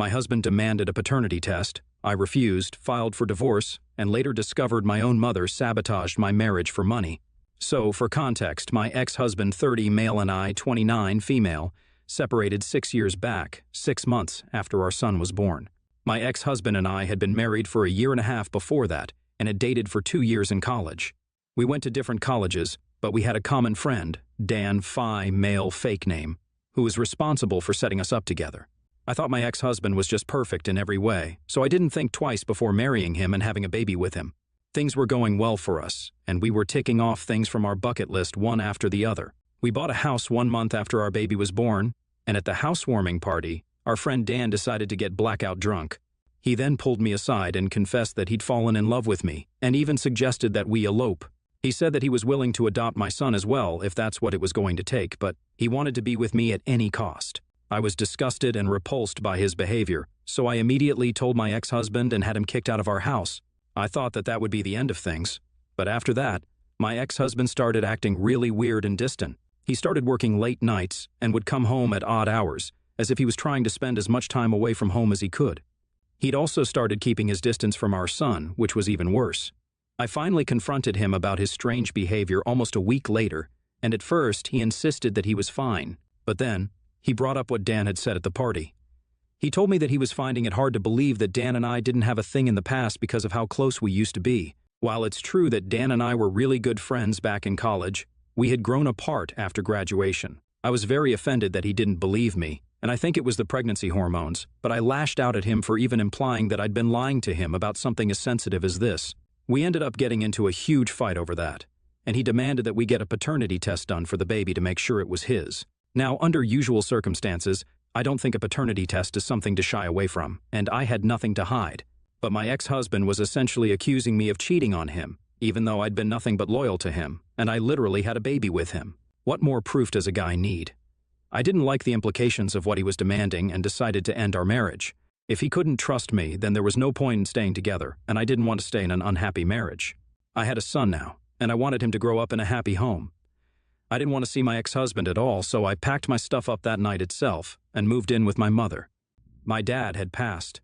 My husband demanded a paternity test. I refused, filed for divorce, and later discovered my own mother sabotaged my marriage for money. So, for context, my ex-husband 30 male and I 29 female separated 6 years back, 6 months after our son was born. My ex-husband and I had been married for a year and a half before that and had dated for 2 years in college. We went to different colleges, but we had a common friend, Dan Phi male fake name, who was responsible for setting us up together. I thought my ex-husband was just perfect in every way, so I didn't think twice before marrying him and having a baby with him. Things were going well for us, and we were ticking off things from our bucket list one after the other. We bought a house 1 month after our baby was born, and at the housewarming party, our friend Dan decided to get blackout drunk. He then pulled me aside and confessed that he'd fallen in love with me, and even suggested that we elope. He said that he was willing to adopt my son as well if that's what it was going to take, but he wanted to be with me at any cost. I was disgusted and repulsed by his behavior, so I immediately told my ex-husband and had him kicked out of our house. I thought that that would be the end of things, but after that, my ex-husband started acting really weird and distant. He started working late nights and would come home at odd hours, as if he was trying to spend as much time away from home as he could. He'd also started keeping his distance from our son, which was even worse. I finally confronted him about his strange behavior almost a week later, and at first he insisted that he was fine, but then he brought up what Dan had said at the party. He told me that he was finding it hard to believe that Dan and I didn't have a thing in the past because of how close we used to be. While it's true that Dan and I were really good friends back in college, we had grown apart after graduation. I was very offended that he didn't believe me, and I think it was the pregnancy hormones, but I lashed out at him for even implying that I'd been lying to him about something as sensitive as this. We ended up getting into a huge fight over that, and he demanded that we get a paternity test done for the baby to make sure it was his. Now, under usual circumstances, I don't think a paternity test is something to shy away from, and I had nothing to hide. But my ex-husband was essentially accusing me of cheating on him, even though I'd been nothing but loyal to him, and I literally had a baby with him. What more proof does a guy need? I didn't like the implications of what he was demanding and decided to end our marriage. If he couldn't trust me, then there was no point in staying together, and I didn't want to stay in an unhappy marriage. I had a son now, and I wanted him to grow up in a happy home. I didn't want to see my ex-husband at all, so I packed my stuff up that night itself and moved in with my mother. My dad had passed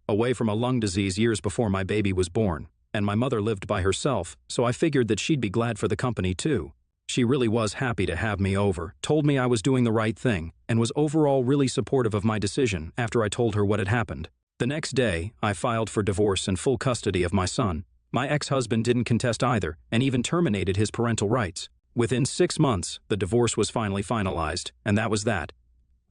away from a lung disease years before my baby was born, and my mother lived by herself, so I figured that she'd be glad for the company too. She really was happy to have me over, told me I was doing the right thing, and was overall really supportive of my decision after I told her what had happened. The next day, I filed for divorce and full custody of my son. My ex-husband didn't contest either, and even terminated his parental rights. Within 6 months, the divorce was finally finalized, and that was that.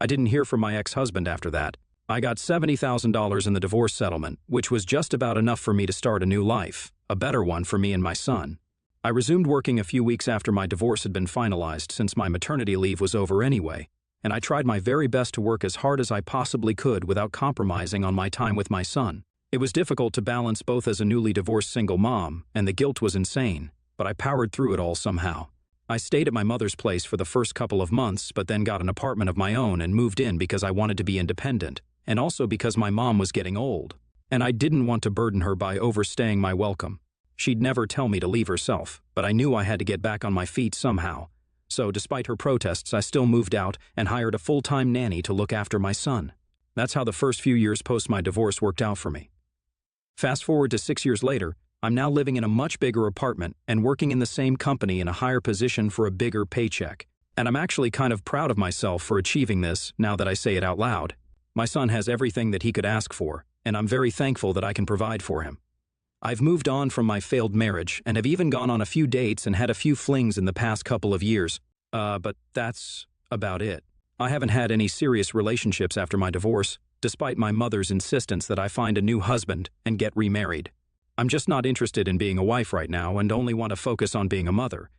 I didn't hear from my ex-husband after that. I got $70,000 in the divorce settlement, which was just about enough for me to start a new life, a better one for me and my son. I resumed working a few weeks after my divorce had been finalized since my maternity leave was over anyway, and I tried my very best to work as hard as I possibly could without compromising on my time with my son. It was difficult to balance both as a newly divorced single mom, and the guilt was insane, but I powered through it all somehow. I stayed at my mother's place for the first couple of months, but then got an apartment of my own and moved in because I wanted to be independent, and also because my mom was getting old, and I didn't want to burden her by overstaying my welcome. She'd never tell me to leave herself, but I knew I had to get back on my feet somehow. So despite her protests, I still moved out and hired a full-time nanny to look after my son. That's how the first few years post my divorce worked out for me. Fast forward to 6 years later, I'm now living in a much bigger apartment and working in the same company in a higher position for a bigger paycheck. And I'm actually kind of proud of myself for achieving this now that I say it out loud. My son has everything that he could ask for, and I'm very thankful that I can provide for him. I've moved on from my failed marriage and have even gone on a few dates and had a few flings in the past couple of years. But that's about it. I haven't had any serious relationships after my divorce, despite my mother's insistence that I find a new husband and get remarried. I'm just not interested in being a wife right now and only want to focus on being a mother.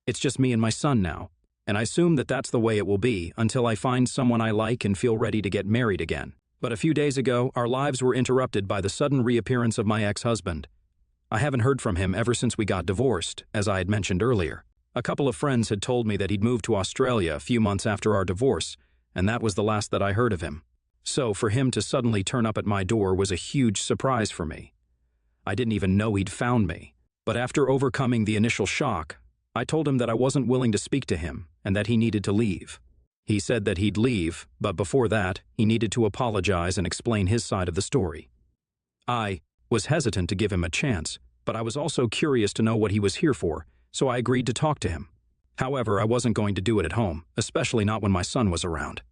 It's just me and my son now, and I assume that that's the way it will be until I find someone I like and feel ready to get married again. But a few days ago, our lives were interrupted by the sudden reappearance of my ex-husband. I haven't heard from him ever since we got divorced, as I had mentioned earlier. A couple of friends had told me that he'd moved to Australia a few months after our divorce, and that was the last that I heard of him. So for him to suddenly turn up at my door was a huge surprise for me. I didn't even know he'd found me. But after overcoming the initial shock, I told him that I wasn't willing to speak to him and that he needed to leave. He said that he'd leave, but before that, he needed to apologize and explain his side of the story. I was hesitant to give him a chance, but I was also curious to know what he was here for, so I agreed to talk to him. However, I wasn't going to do it at home, especially not when my son was around.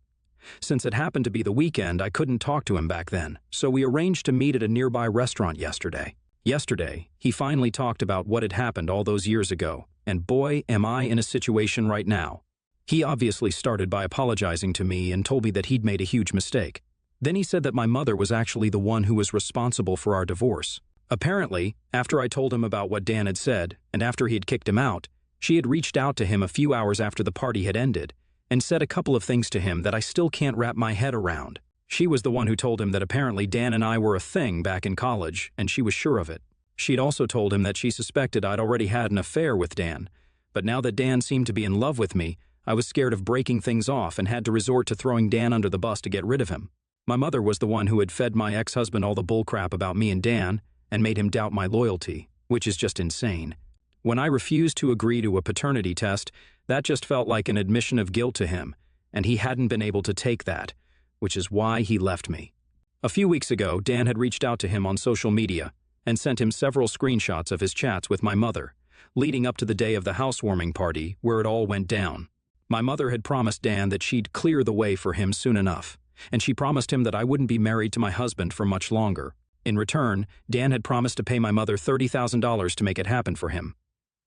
Since it happened to be the weekend, I couldn't talk to him back then, so we arranged to meet at a nearby restaurant yesterday. Yesterday, he finally talked about what had happened all those years ago, and boy, am I in a situation right now. He obviously started by apologizing to me and told me that he'd made a huge mistake. Then he said that my mother was actually the one who was responsible for our divorce. Apparently, after I told him about what Dan had said, and after he had kicked him out, she had reached out to him a few hours after the party had ended, and said a couple of things to him that I still can't wrap my head around. She was the one who told him that apparently Dan and I were a thing back in college, and she was sure of it. She'd also told him that she suspected I'd already had an affair with Dan, but now that Dan seemed to be in love with me, I was scared of breaking things off and had to resort to throwing Dan under the bus to get rid of him. My mother was the one who had fed my ex-husband all the bullcrap about me and Dan and made him doubt my loyalty, which is just insane. When I refused to agree to a paternity test, that just felt like an admission of guilt to him, and he hadn't been able to take that, which is why he left me. A few weeks ago, Dan had reached out to him on social media and sent him several screenshots of his chats with my mother, leading up to the day of the housewarming party where it all went down. My mother had promised Dan that she'd clear the way for him soon enough, and she promised him that I wouldn't be married to my husband for much longer. In return, Dan had promised to pay my mother $30,000 to make it happen for him.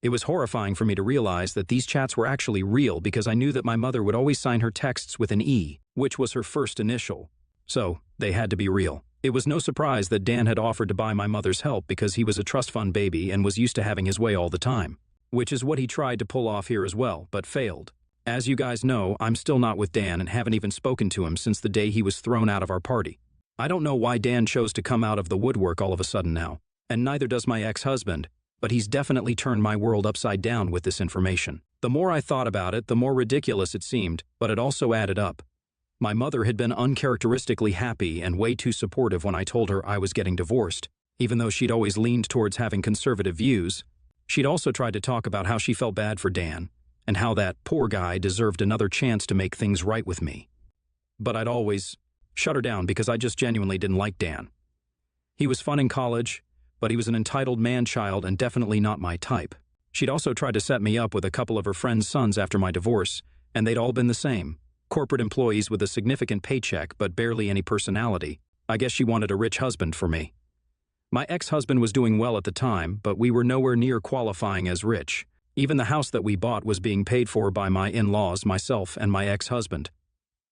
It was horrifying for me to realize that these chats were actually real because I knew that my mother would always sign her texts with an E, which was her first initial. So, they had to be real. It was no surprise that Dan had offered to buy my mother's help because he was a trust fund baby and was used to having his way all the time, which is what he tried to pull off here as well, but failed. As you guys know, I'm still not with Dan and haven't even spoken to him since the day he was thrown out of our party. I don't know why Dan chose to come out of the woodwork all of a sudden now, and neither does my ex-husband, but he's definitely turned my world upside down with this information. The more I thought about it, the more ridiculous it seemed, but it also added up. My mother had been uncharacteristically happy and way too supportive when I told her I was getting divorced. Even though she'd always leaned towards having conservative views, she'd also tried to talk about how she felt bad for Dan, and how that poor guy deserved another chance to make things right with me. But I'd always shut her down because I just genuinely didn't like Dan. He was fun in college, but he was an entitled man-child and definitely not my type. She'd also tried to set me up with a couple of her friends' sons after my divorce, and they'd all been the same. Corporate employees with a significant paycheck but barely any personality. I guess she wanted a rich husband for me. My ex-husband was doing well at the time, but we were nowhere near qualifying as rich. Even the house that we bought was being paid for by my in-laws, myself, and my ex-husband.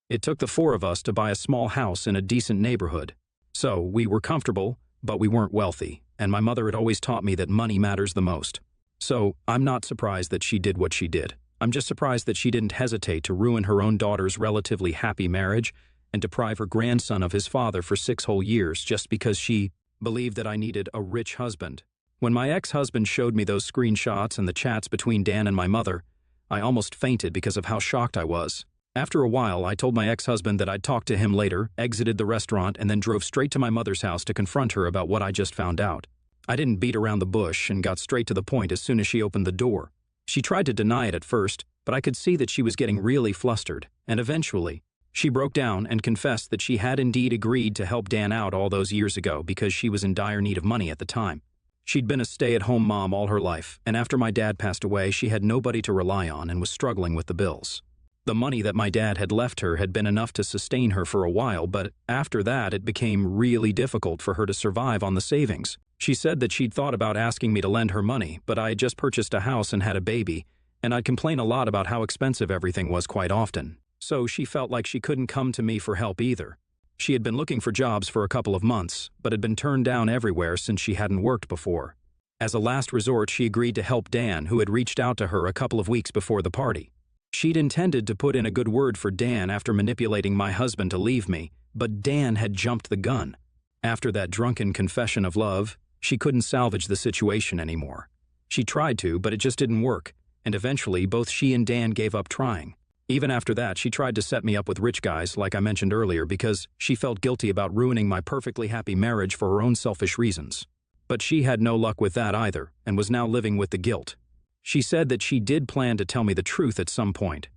It took the four of us to buy a small house in a decent neighborhood. So, we were comfortable, but we weren't wealthy, and my mother had always taught me that money matters the most. So, I'm not surprised that she did what she did. I'm just surprised that she didn't hesitate to ruin her own daughter's relatively happy marriage and deprive her grandson of his father for 6 whole years just because she believed that I needed a rich husband. When my ex-husband showed me those screenshots and the chats between Dan and my mother, I almost fainted because of how shocked I was. After a while, I told my ex-husband that I'd talk to him later, exited the restaurant, and then drove straight to my mother's house to confront her about what I just found out. I didn't beat around the bush and got straight to the point as soon as she opened the door. She tried to deny it at first, but I could see that she was getting really flustered, and eventually, she broke down and confessed that she had indeed agreed to help Dan out all those years ago because she was in dire need of money at the time. She'd been a stay-at-home mom all her life, and after my dad passed away, she had nobody to rely on and was struggling with the bills. The money that my dad had left her had been enough to sustain her for a while, but after that, it became really difficult for her to survive on the savings. She said that she'd thought about asking me to lend her money, but I had just purchased a house and had a baby, and I'd complain a lot about how expensive everything was quite often. So she felt like she couldn't come to me for help either. She had been looking for jobs for a couple of months, but had been turned down everywhere since she hadn't worked before. As a last resort, she agreed to help Dan, who had reached out to her a couple of weeks before the party. She'd intended to put in a good word for Dan after manipulating my husband to leave me, but Dan had jumped the gun. After that drunken confession of love, she couldn't salvage the situation anymore. She tried to, but it just didn't work, and eventually both she and Dan gave up trying. Even after that, she tried to set me up with rich guys, like I mentioned earlier, because she felt guilty about ruining my perfectly happy marriage for her own selfish reasons. But she had no luck with that either, and was now living with the guilt. She said that she did plan to tell me the truth at some point.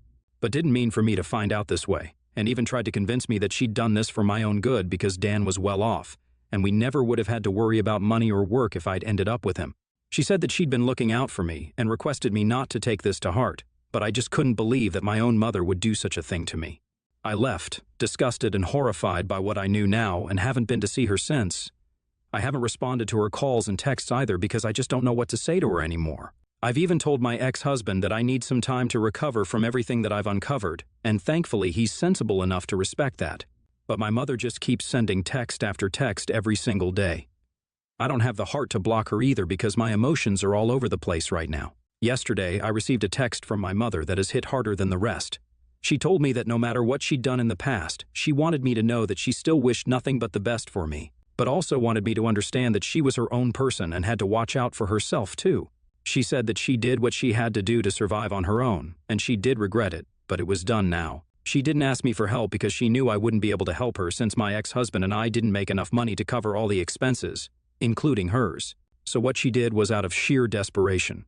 but didn't mean for me to find out this way, and even tried to convince me that she'd done this for my own good because Dan was well off, and we never would have had to worry about money or work if I'd ended up with him. She said that she'd been looking out for me and requested me not to take this to heart, but I just couldn't believe that my own mother would do such a thing to me. I left, disgusted and horrified by what I knew now, and haven't been to see her since. I haven't responded to her calls and texts either because I just don't know what to say to her anymore. I've even told my ex-husband that I need some time to recover from everything that I've uncovered, and thankfully he's sensible enough to respect that. But my mother just keeps sending text after text every single day. I don't have the heart to block her either because my emotions are all over the place right now. Yesterday, I received a text from my mother that has hit harder than the rest. She told me that no matter what she'd done in the past, she wanted me to know that she still wished nothing but the best for me, but also wanted me to understand that she was her own person and had to watch out for herself too. She said that she did what she had to do to survive on her own, and she did regret it, but it was done now. She didn't ask me for help because she knew I wouldn't be able to help her since my ex-husband and I didn't make enough money to cover all the expenses, including hers. So what she did was out of sheer desperation.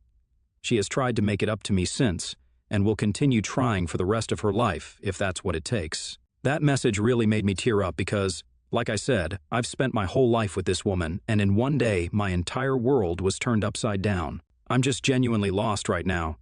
She has tried to make it up to me since, and will continue trying for the rest of her life if that's what it takes. That message really made me tear up because, like I said, I've spent my whole life with this woman, and in one day, my entire world was turned upside down. I'm just genuinely lost right now.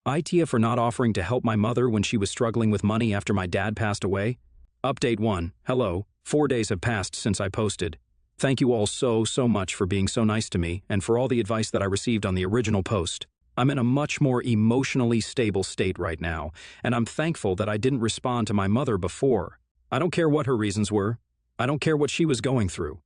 Itia for not offering to help my mother when she was struggling with money after my dad passed away. Update 1. Hello. 4 days have passed since I posted. Thank you all so much for being so nice to me and for all the advice that I received on the original post. I'm in a much more emotionally stable state right now, and I'm thankful that I didn't respond to my mother before. I don't care what her reasons were. I don't care what she was going through.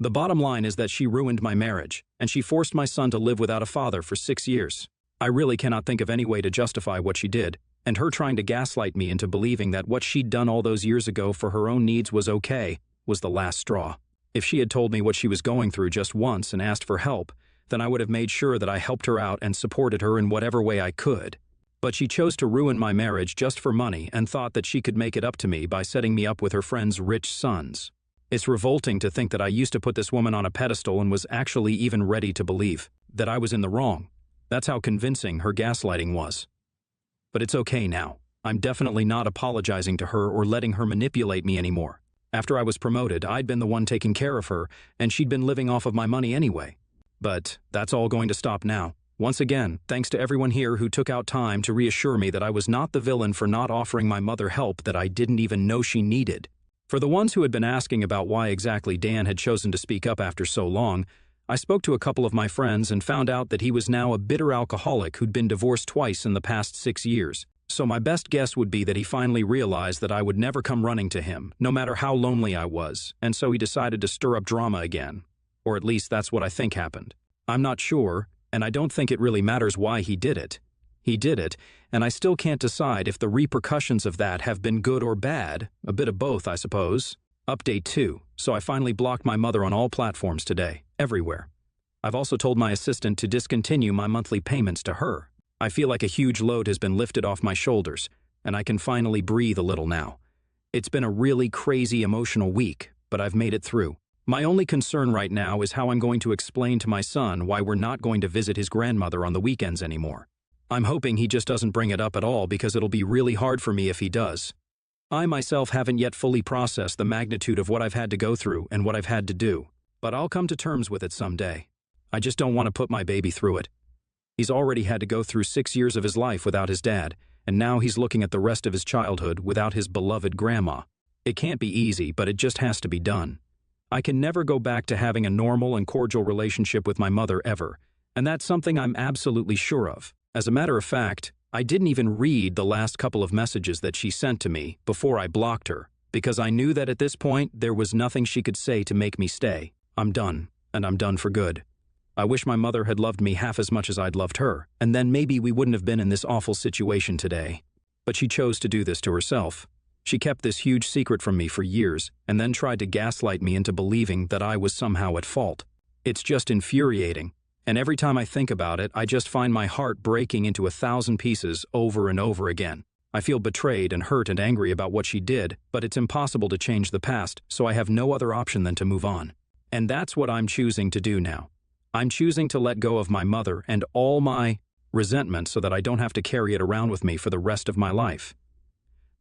The bottom line is that she ruined my marriage, and she forced my son to live without a father for 6 years. I really cannot think of any way to justify what she did, and her trying to gaslight me into believing that what she'd done all those years ago for her own needs was okay, was the last straw. If she had told me what she was going through just once and asked for help, then I would have made sure that I helped her out and supported her in whatever way I could. But she chose to ruin my marriage just for money and thought that she could make it up to me by setting me up with her friend's rich sons. It's revolting to think that I used to put this woman on a pedestal and was actually even ready to believe that I was in the wrong. That's how convincing her gaslighting was. But it's okay now. I'm definitely not apologizing to her or letting her manipulate me anymore. After I was promoted, I'd been the one taking care of her, and she'd been living off of my money anyway. But that's all going to stop now. Once again, thanks to everyone here who took out time to reassure me that I was not the villain for not offering my mother help that I didn't even know she needed. For the ones who had been asking about why exactly Dan had chosen to speak up after so long, I spoke to a couple of my friends and found out that he was now a bitter alcoholic who'd been divorced twice in the past 6 years. So my best guess would be that he finally realized that I would never come running to him, no matter how lonely I was, and so he decided to stir up drama again. Or at least that's what I think happened. I'm not sure, and I don't think it really matters why he did it. He did it, and I still can't decide if the repercussions of that have been good or bad, a bit of both, I suppose. Update 2, so I finally blocked my mother on all platforms today, everywhere. I've also told my assistant to discontinue my monthly payments to her. I feel like a huge load has been lifted off my shoulders, and I can finally breathe a little now. It's been a really crazy emotional week, but I've made it through. My only concern right now is how I'm going to explain to my son why we're not going to visit his grandmother on the weekends anymore. I'm hoping he just doesn't bring it up at all because it'll be really hard for me if he does. I myself haven't yet fully processed the magnitude of what I've had to go through and what I've had to do, but I'll come to terms with it someday. I just don't want to put my baby through it. He's already had to go through 6 years of his life without his dad, and now he's looking at the rest of his childhood without his beloved grandma. It can't be easy, but it just has to be done. I can never go back to having a normal and cordial relationship with my mother ever, and that's something I'm absolutely sure of. As a matter of fact, I didn't even read the last couple of messages that she sent to me before I blocked her, because I knew that at this point there was nothing she could say to make me stay. I'm done, and I'm done for good. I wish my mother had loved me half as much as I'd loved her, and then maybe we wouldn't have been in this awful situation today. But she chose to do this to herself. She kept this huge secret from me for years, and then tried to gaslight me into believing that I was somehow at fault. It's just infuriating. And every time I think about it, I just find my heart breaking into 1,000 pieces over and over again. I feel betrayed and hurt and angry about what she did, but it's impossible to change the past, so I have no other option than to move on. And that's what I'm choosing to do now. I'm choosing to let go of my mother and all my resentment so that I don't have to carry it around with me for the rest of my life.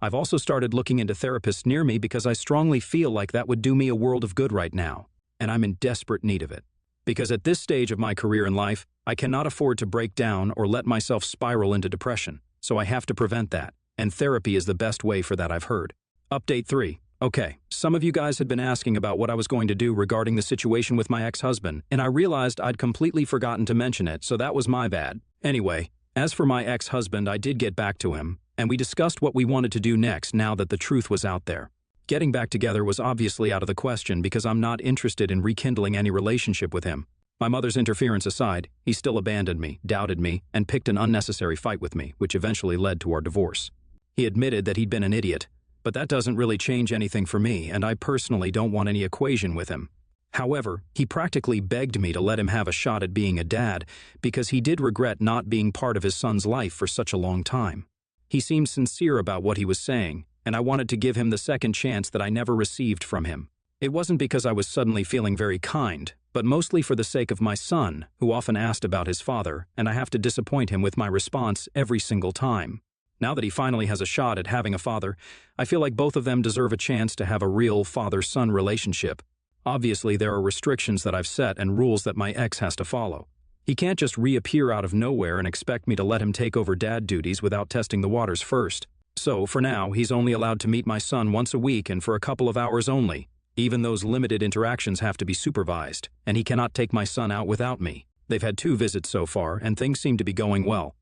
I've also started looking into therapists near me because I strongly feel like that would do me a world of good right now, and I'm in desperate need of it. Because at this stage of my career in life, I cannot afford to break down or let myself spiral into depression, so I have to prevent that, and therapy is the best way for that, I've heard. Update 3. Okay, some of you guys had been asking about what I was going to do regarding the situation with my ex-husband, and I realized I'd completely forgotten to mention it, so that was my bad. Anyway, as for my ex-husband, I did get back to him, and we discussed what we wanted to do next now that the truth was out there. Getting back together was obviously out of the question because I'm not interested in rekindling any relationship with him. My mother's interference aside, he still abandoned me, doubted me, and picked an unnecessary fight with me, which eventually led to our divorce. He admitted that he'd been an idiot, but that doesn't really change anything for me, and I personally don't want any equation with him. However, he practically begged me to let him have a shot at being a dad because he did regret not being part of his son's life for such a long time. He seemed sincere about what he was saying, and I wanted to give him the second chance that I never received from him. It wasn't because I was suddenly feeling very kind, but mostly for the sake of my son, who often asked about his father, and I have to disappoint him with my response every single time. Now that he finally has a shot at having a father, I feel like both of them deserve a chance to have a real father-son relationship. Obviously, there are restrictions that I've set and rules that my ex has to follow. He can't just reappear out of nowhere and expect me to let him take over dad duties without testing the waters first. So, for now, he's only allowed to meet my son once a week and for a couple of hours only. Even those limited interactions have to be supervised, and he cannot take my son out without me. They've had 2 visits so far, and things seem to be going well.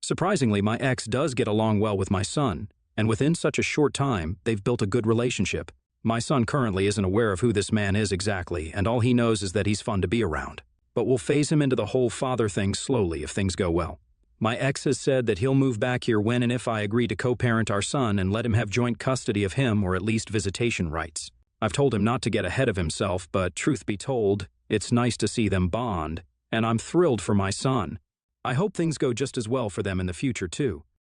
Surprisingly, my ex does get along well with my son, and within such a short time, they've built a good relationship. My son currently isn't aware of who this man is exactly, and all he knows is that he's fun to be around. But we'll phase him into the whole father thing slowly if things go well. My ex has said that he'll move back here when and if I agree to co-parent our son and let him have joint custody of him or at least visitation rights. I've told him not to get ahead of himself, but truth be told, it's nice to see them bond, and I'm thrilled for my son. I hope things go just as well for them in the future too.